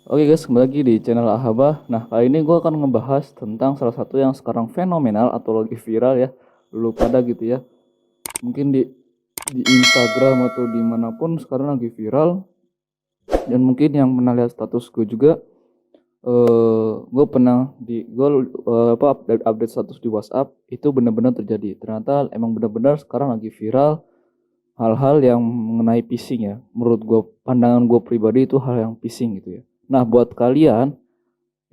Oke guys, kembali lagi di channel Ahaba. Nah, kali ini gue akan ngebahas tentang salah satu yang sekarang fenomenal atau lagi viral ya. Lu pada gitu ya. Mungkin di Instagram atau dimanapun sekarang lagi viral. Dan mungkin yang pernah lihat status gue juga, gue pernah update status di WhatsApp itu benar-benar terjadi. Ternyata emang benar-benar sekarang lagi viral hal-hal yang mengenai phishing ya. Menurut gue, pandangan gue pribadi itu hal yang phishing gitu ya. Nah, buat kalian,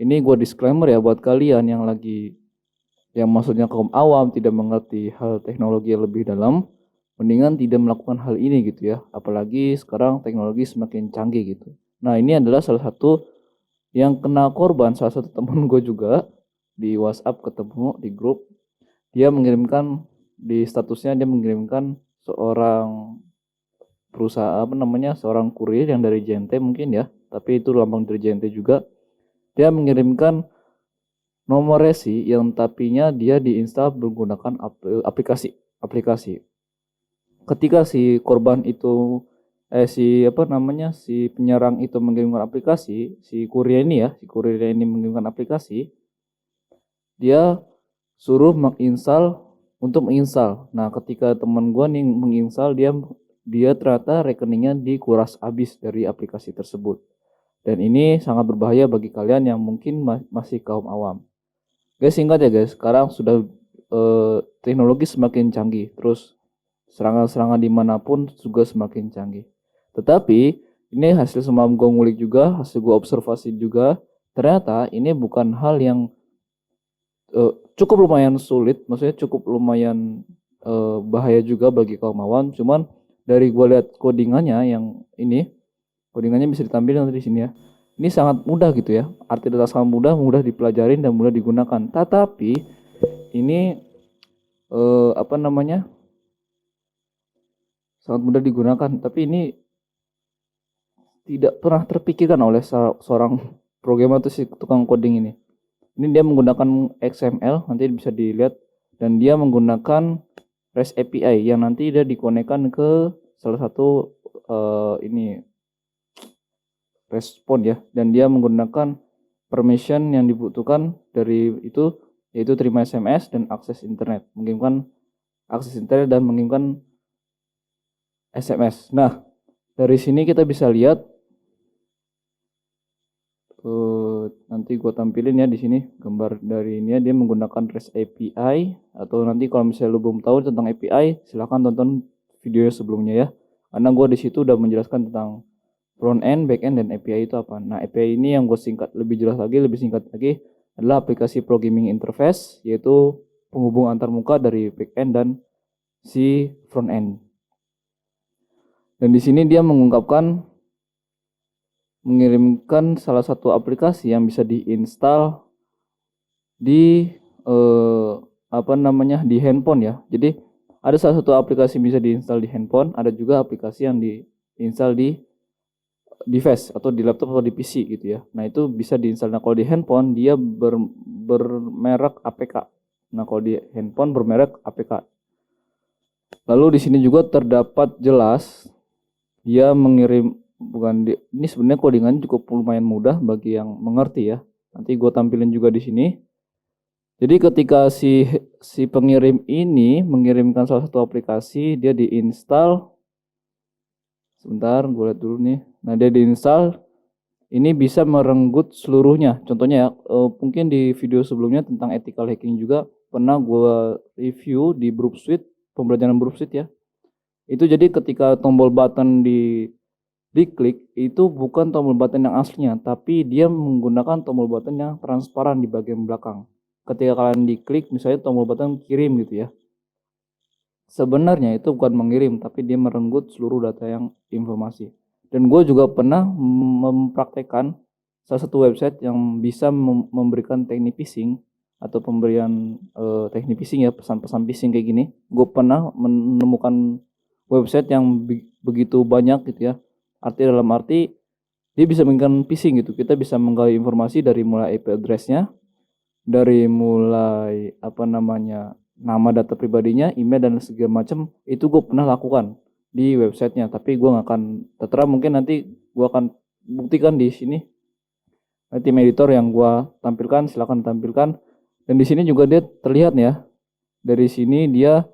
ini gue disclaimer ya, buat kalian yang maksudnya kaum awam tidak mengerti hal teknologi yang lebih dalam, mendingan tidak melakukan hal ini gitu ya. Apalagi sekarang teknologi semakin canggih gitu. Nah, ini adalah salah satu yang kena korban, salah satu teman gue juga di WhatsApp ketemu di grup. Dia mengirimkan di statusnya, dia mengirimkan seorang seorang kurir yang dari JNT mungkin ya, tapi itu lambang dari JNT juga. Dia mengirimkan nomor resi yang tapinya dia diinstal menggunakan aplikasi. Ketika si korban itu si penyerang itu mengirimkan aplikasi, si kurir ini mengirimkan aplikasi, dia suruh menginstal. Nah, ketika teman gua nih menginstal, dia ternyata rekeningnya dikuras habis dari aplikasi tersebut. Dan ini sangat berbahaya bagi kalian yang mungkin masih kaum awam. Guys, singkat ya guys, sekarang sudah teknologi semakin canggih, terus serangan-serangan dimanapun juga semakin canggih. Tetapi ini hasil semalam gue ngulik juga, hasil gue observasi juga, ternyata ini bukan hal yang cukup lumayan sulit, maksudnya cukup lumayan bahaya juga bagi kaum awam. Cuman dari gue lihat codingannya bisa ditampilkan nanti di sini ya. Ini sangat mudah gitu ya, arti kata sangat mudah dipelajarin dan mudah digunakan. Tetapi ini sangat mudah digunakan, tapi ini tidak pernah terpikirkan oleh seorang programmer atau si tukang coding ini. Ini dia menggunakan XML, nanti bisa dilihat, dan dia menggunakan REST API yang nanti dia dikonekkan ke salah satu respon ya, dan dia menggunakan permission yang dibutuhkan dari itu, yaitu terima SMS dan akses internet, mengirimkan akses internet dan mengirimkan SMS. Nah, dari sini kita bisa lihat, nanti gue tampilin ya di sini gambar dari ini ya, dia menggunakan REST API, atau nanti kalau misalnya lu belum tahu tentang API, silahkan tonton video sebelumnya ya, karena gue di situ udah menjelaskan tentang front end, back end, dan API itu apa. Nah, API ini yang gue lebih singkat lagi adalah aplikasi programming interface, yaitu penghubung antar muka dari back end dan si front end. Dan di sini dia mengirimkan salah satu aplikasi yang bisa diinstal di di handphone ya. Jadi ada salah satu aplikasi yang bisa diinstal di handphone, ada juga aplikasi yang diinstal di device atau di laptop atau di PC gitu ya. Nah, itu bisa diinstal. Nah, kalau di handphone dia bermerek APK. Nah, kalau di handphone bermerek APK. Lalu di sini juga terdapat jelas dia mengirim ini sebenarnya codingannya cukup lumayan mudah bagi yang mengerti ya. Nanti gue tampilin juga di sini. Jadi ketika si pengirim ini mengirimkan salah satu aplikasi, dia diinstal. Sebentar, gue lihat dulu nih. Nah, dia diinstal. Ini bisa merenggut seluruhnya. Contohnya ya, mungkin di video sebelumnya tentang ethical hacking juga pernah gue review di Brooksuite, pembelajaran Brooksuite ya. Itu jadi ketika tombol button diklik, itu bukan tombol button yang aslinya, tapi dia menggunakan tombol button yang transparan di bagian belakang. ketika kalian diklik misalnya tombol button kirim gitu ya. Sebenarnya itu bukan mengirim, tapi dia merenggut seluruh data yang informasi. Dan gue juga pernah mempraktekkan salah satu website yang bisa memberikan teknik phishing atau pemberian teknik phishing ya, pesan-pesan phishing kayak gini. Gue pernah menemukan website yang begitu banyak gitu ya. Dalam arti dia bisa memberikan phishing gitu. Kita bisa menggali informasi dari mulai IP address-nya, dari mulai nama data pribadinya, email dan segala macam. Itu gue pernah lakukan di websitenya, tapi gue nggak akan tertera. Mungkin nanti gue akan buktikan di sini. Tim editor yang gue tampilkan, silakan tampilkan. Dan di sini juga dia terlihat ya. Dari sini dia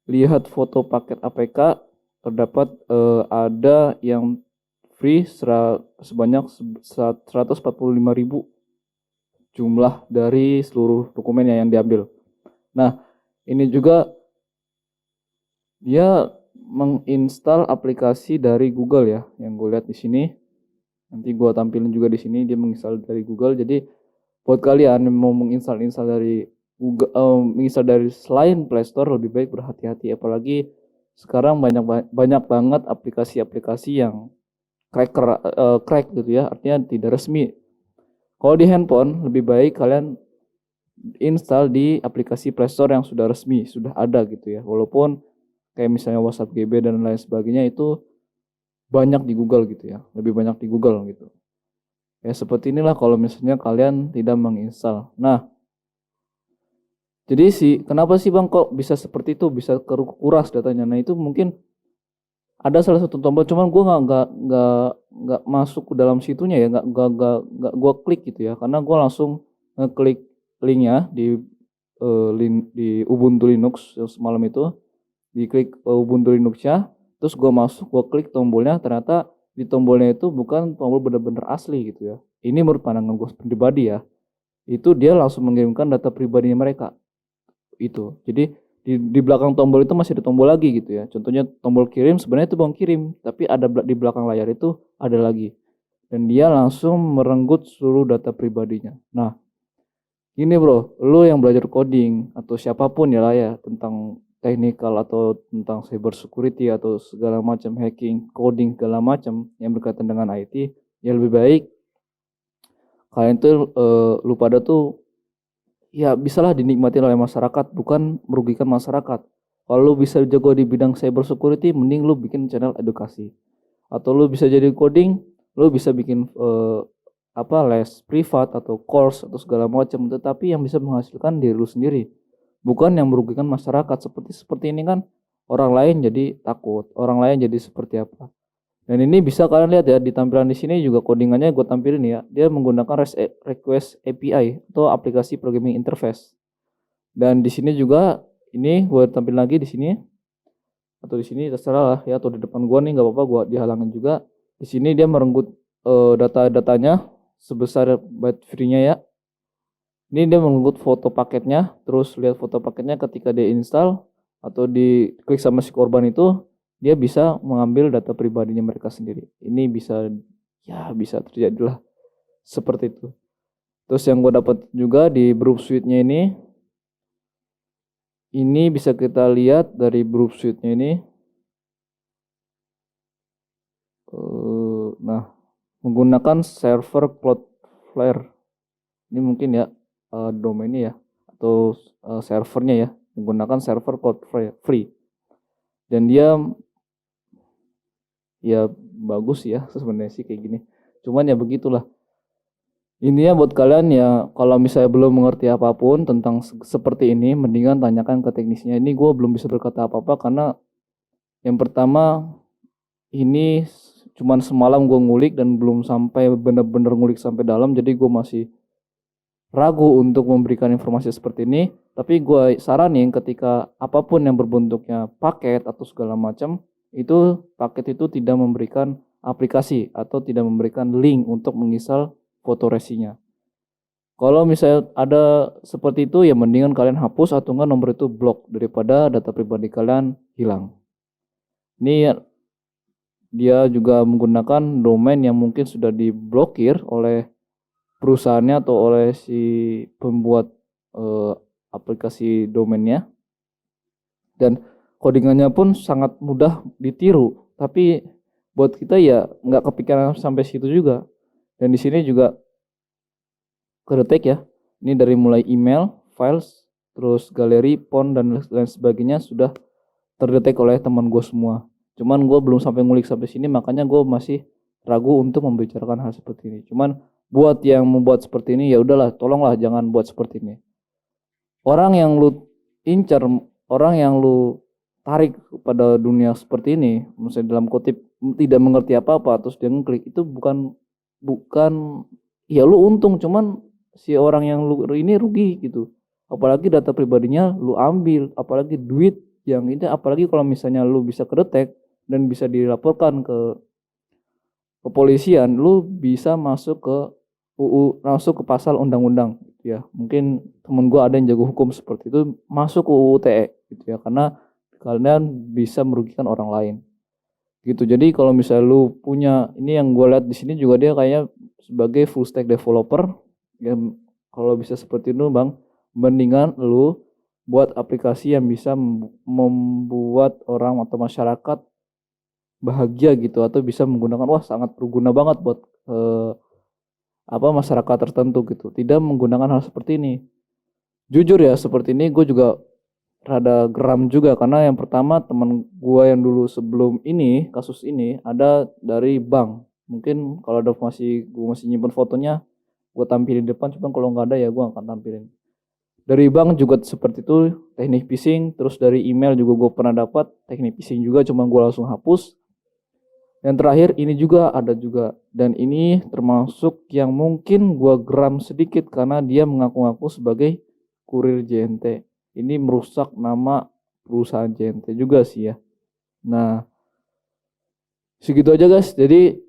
lihat foto paket APK, terdapat ada yang free sebanyak 145.000 jumlah dari seluruh dokumennya yang diambil. Nah, ini juga dia menginstal aplikasi dari Google ya, yang gue lihat di sini. Nanti gue tampilin juga di sini dia menginstal dari Google. Jadi buat kalian yang mau menginstal dari Google, menginstal dari selain Play Store, lebih baik berhati-hati. Apalagi sekarang banyak banget aplikasi-aplikasi yang crack gitu ya, artinya tidak resmi. Kalau di handphone lebih baik kalian install di aplikasi Play Store yang sudah resmi, sudah ada gitu ya. Walaupun kayak misalnya WhatsApp GB dan lain sebagainya itu banyak di Google gitu ya, lebih banyak di Google gitu. Ya seperti inilah kalau misalnya kalian tidak menginstal. Nah, jadi kenapa sih Bang kok bisa seperti itu, bisa kuras datanya? Nah itu mungkin ada salah satu tombol, cuman gue nggak masuk ke dalam situnya ya, nggak gue klik gitu ya, karena gue langsung ngeklik linknya di Ubuntu Linux semalam itu, diklik Ubuntu Linuxnya, terus gue masuk, gue klik tombolnya, ternyata di tombolnya itu bukan tombol bener-bener asli gitu ya. Ini menurut pandangan gue pribadi ya, itu dia langsung mengirimkan data pribadinya mereka itu. Jadi di belakang tombol itu masih ada tombol lagi gitu ya. Contohnya tombol kirim, sebenarnya itu bukan kirim, tapi ada di belakang layar itu ada lagi. Dan dia langsung merenggut seluruh data pribadinya. Nah, gini bro, lu yang belajar coding atau siapapun ya lah ya, tentang technical atau tentang cyber security atau segala macam hacking, coding segala macam yang berkaitan dengan IT, ya lebih baik kalian tuh lu pada tuh ya bisalah dinikmati oleh masyarakat, bukan merugikan masyarakat. Kalau lu bisa jago di bidang cyber security, mending lu bikin channel edukasi. Atau lu bisa jadi coding, lu bisa bikin les privat atau course atau segala macam, tetapi yang bisa menghasilkan diri lu sendiri, bukan yang merugikan masyarakat. Seperti ini kan orang lain jadi takut, orang lain jadi seperti apa. Dan ini bisa kalian lihat ya di tampilan di sini juga codingannya gue tampilin ya. Dia menggunakan request API atau aplikasi programming interface. Dan di sini juga ini gue tampilin lagi di sini atau di sini terserah lah ya, atau di depan gue nih nggak apa-apa, gue dihalangin juga. Di sini dia merenggut data-datanya sebesar byte free-nya ya. Ini dia merenggut foto paketnya, terus lihat foto paketnya ketika dia install atau diklik sama si korban itu, dia bisa mengambil data pribadinya mereka sendiri. Ini bisa terjadi lah seperti itu. Terus yang gue dapat juga di Brute Suite-nya ini bisa kita lihat dari Brute Suite-nya ini. Nah, menggunakan server Cloudflare. Ini mungkin ya domainnya ya atau servernya ya, menggunakan server Cloudflare free. Dan dia ya bagus ya sebenarnya sih kayak gini. Cuman ya begitulah. Intinya buat kalian ya, kalau misalnya belum mengerti apapun tentang seperti ini, mendingan tanyakan ke teknisnya. Ini gue belum bisa berkata apa-apa karena yang pertama ini cuman semalam gue ngulik dan belum sampai bener-bener ngulik sampai dalam, jadi gue masih ragu untuk memberikan informasi seperti ini. Tapi gue saranin ketika apapun yang berbentuknya paket atau segala macam, itu paket itu tidak memberikan aplikasi atau tidak memberikan link untuk menginstal foto resinya. Kalau misalnya ada seperti itu ya mendingan kalian hapus atau enggak nomor itu blok daripada data pribadi kalian hilang. Ini dia juga menggunakan domain yang mungkin sudah diblokir oleh perusahaannya atau oleh si pembuat eh, aplikasi domainnya, dan codingannya pun sangat mudah ditiru. Tapi buat kita ya nggak kepikiran sampai situ juga. Dan di sini juga kedetek ya. Ini dari mulai email, files, terus galeri, font dan lain sebagainya sudah terdetek oleh teman gue semua. Cuman gue belum sampai ngulik sampai sini, makanya gue masih ragu untuk membicarakan hal seperti ini. Cuman buat yang membuat seperti ini ya udahlah, tolonglah jangan buat seperti ini. Orang yang lu incar, orang yang lu tarik pada dunia seperti ini, misalnya dalam kutip tidak mengerti apa-apa terus dia ngeklik, itu bukan bukan ya lu untung, cuman si orang yang lu ini rugi gitu. Apalagi data pribadinya lu ambil, apalagi duit yang ini, apalagi kalau misalnya lu bisa kedetek dan bisa dilaporkan ke kepolisian, lu bisa masuk ke masuk ke pasal undang-undang gitu ya. Mungkin temen gua ada yang jago hukum seperti itu, masuk ke UU ITE gitu ya, karena kalian bisa merugikan orang lain gitu. Jadi kalau misalnya lu punya ini, yang gue lihat di sini juga dia kayak sebagai full stack developer ya, kalau bisa seperti itu bang, mendingan lu buat aplikasi yang bisa membuat orang atau masyarakat bahagia gitu, atau bisa menggunakan, wah sangat berguna banget buat masyarakat tertentu gitu, tidak menggunakan hal seperti ini. Jujur ya, seperti ini gue juga rada geram juga, karena yang pertama teman gue yang dulu sebelum ini kasus ini ada dari bank. Mungkin kalau ada gue masih nyimpen fotonya, gue tampilin di depan, cuma kalau nggak ada ya gue akan tampilin. Dari bank juga seperti itu, teknik phishing. Terus dari email juga gue pernah dapat teknik phishing juga, cuma gue langsung hapus. Dan terakhir ini juga ada juga, dan ini termasuk yang mungkin gue geram sedikit karena dia mengaku-ngaku sebagai kurir JNT. Ini merusak nama perusahaan JNT juga sih ya. Nah, segitu aja guys. Jadi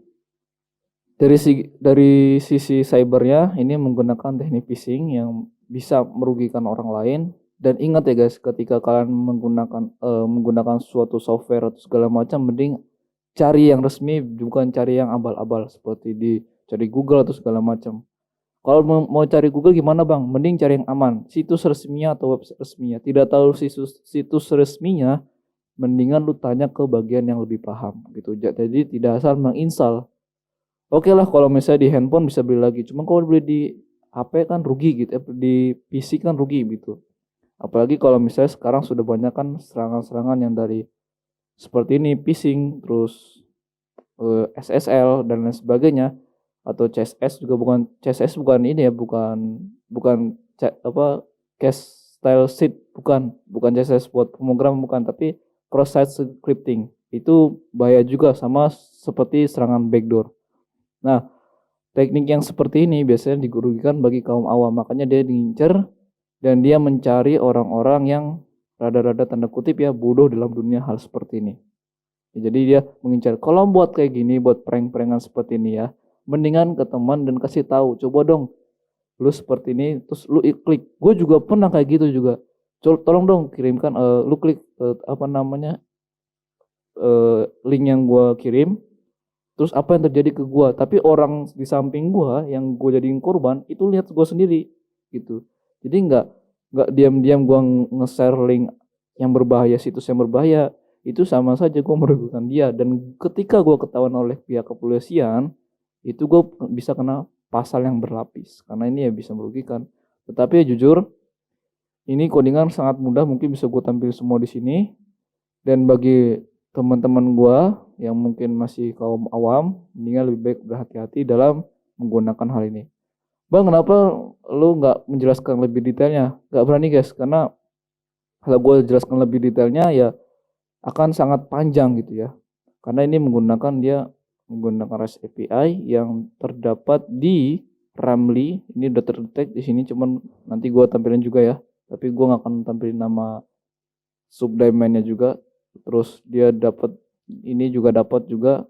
dari sisi cybernya ini menggunakan teknik phishing yang bisa merugikan orang lain. Dan ingat ya guys, ketika kalian menggunakan suatu software atau segala macam, mending cari yang resmi, bukan cari yang abal-abal seperti di cari Google atau segala macam. Kalau mau cari Google gimana bang? Mending cari yang aman, situs resminya atau website resminya. Tidak tahu situs resminya, mendingan lu tanya ke bagian yang lebih paham gitu. Jadi tidak asal menginstal. Oke lah kalau misalnya di handphone bisa beli lagi, cuma kalau beli di HP kan rugi gitu, di PC kan rugi gitu. Apalagi kalau misalnya sekarang sudah banyak kan serangan-serangan yang dari seperti ini, phishing, terus SSL dan lain sebagainya, atau CSS juga, bukan CSS, bukan ini ya, bukan bukan cache style sheet, bukan CSS buat pemrograman, bukan, tapi cross site scripting. Itu bahaya juga, sama seperti serangan backdoor. Nah, teknik yang seperti ini biasanya dirugikan bagi kaum awam, makanya dia diincar dan dia mencari orang-orang yang rada-rada tanda kutip ya bodoh dalam dunia hal seperti ini. Ya, jadi dia mengincar, kalau buat kayak gini, buat prank-prankan seperti ini ya, mendingan ke teman dan kasih tahu, coba dong lu seperti ini, terus lu klik. Gue juga pernah kayak gitu juga. Tolong dong kirimkan, lu klik link yang gue kirim, terus apa yang terjadi ke gue, tapi orang di samping gue yang gue jadiin korban itu lihat gue sendiri gitu. Jadi nggak diam-diam gue nge-share link yang berbahaya, situs yang berbahaya, itu sama saja gue merugikan dia. Dan ketika gue ketahuan oleh pihak kepolisian, itu gue bisa kena pasal yang berlapis, karena ini ya bisa merugikan. Tetapi ya jujur, ini codingan sangat mudah, mungkin bisa gue tampil semua di sini. Dan bagi teman-teman gue yang mungkin masih kaum awam, mendingan lebih baik berhati-hati dalam menggunakan hal ini. Bang, kenapa lu nggak menjelaskan lebih detailnya? Nggak berani guys, karena kalau gue jelaskan lebih detailnya ya akan sangat panjang gitu ya. Karena ini menggunakan REST API yang terdapat di Ramli. Ini udah terdetek di sini, cuman nanti gue tampilin juga ya. Tapi gue nggak akan tampilin nama subdomainnya juga. Terus dia dapat juga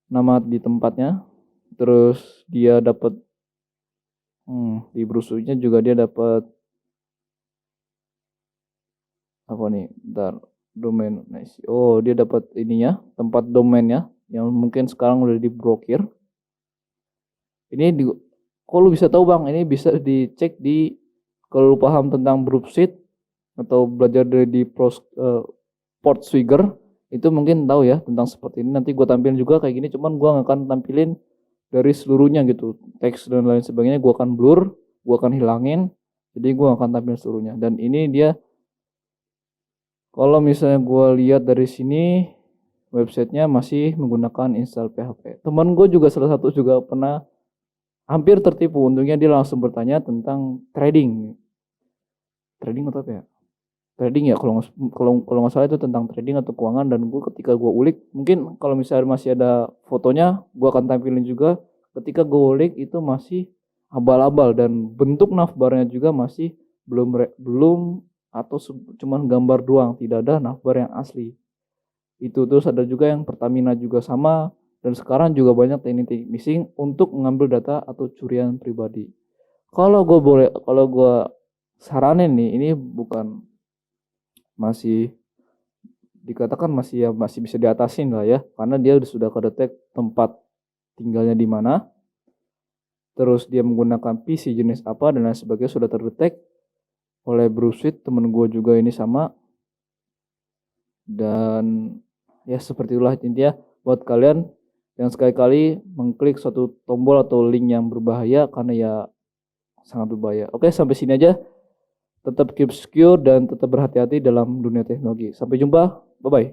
nama di tempatnya. Terus dia dapat di browsernya juga dia dapat apa nih? Bentar, domain. Oh, dia dapat ininya, tempat domainnya yang mungkin sekarang udah diblokir. Ini kok lu bisa tahu bang? Ini bisa dicek di Kalau lu paham tentang Broomsheet atau belajar dari Portswigger, itu mungkin tahu ya tentang seperti ini. Nanti gue tampilin juga kayak gini, cuman gue nggak akan tampilin dari seluruhnya gitu. Teks dan lain sebagainya gue akan blur, gue akan hilangin. Jadi gue akan tampilin seluruhnya. Dan ini dia, kalau misalnya gue lihat dari sini, websitenya masih menggunakan install PHP. Teman gue juga salah satu juga pernah hampir tertipu. Untungnya dia langsung bertanya tentang trading. Trading atau apa ya? Trading ya, kalau nggak salah itu tentang trading atau keuangan. Dan gue ketika gue ulik, mungkin kalau misalnya masih ada fotonya, gue akan tampilin juga. Ketika gue ulik itu masih abal-abal dan bentuk navbarnya juga masih belum atau cuman gambar doang, tidak ada navbar yang asli. Itu terus ada juga yang Pertamina juga sama, dan sekarang juga banyak teknik missing untuk mengambil data atau curian pribadi. Kalau gue saranin nih, ini bukan, masih dikatakan masih bisa diatasin lah ya, karena dia sudah kedetek tempat tinggalnya di mana, terus dia menggunakan PC jenis apa dan lain sebagainya sudah terdetek oleh Bruce. Temen gue juga ini sama. Dan ya seperti itulah intinya, buat kalian yang sekali-kali mengklik suatu tombol atau link yang berbahaya, karena ya sangat berbahaya. Oke, sampai sini aja. Tetap keep secure dan tetap berhati-hati dalam dunia teknologi. Sampai jumpa, bye bye.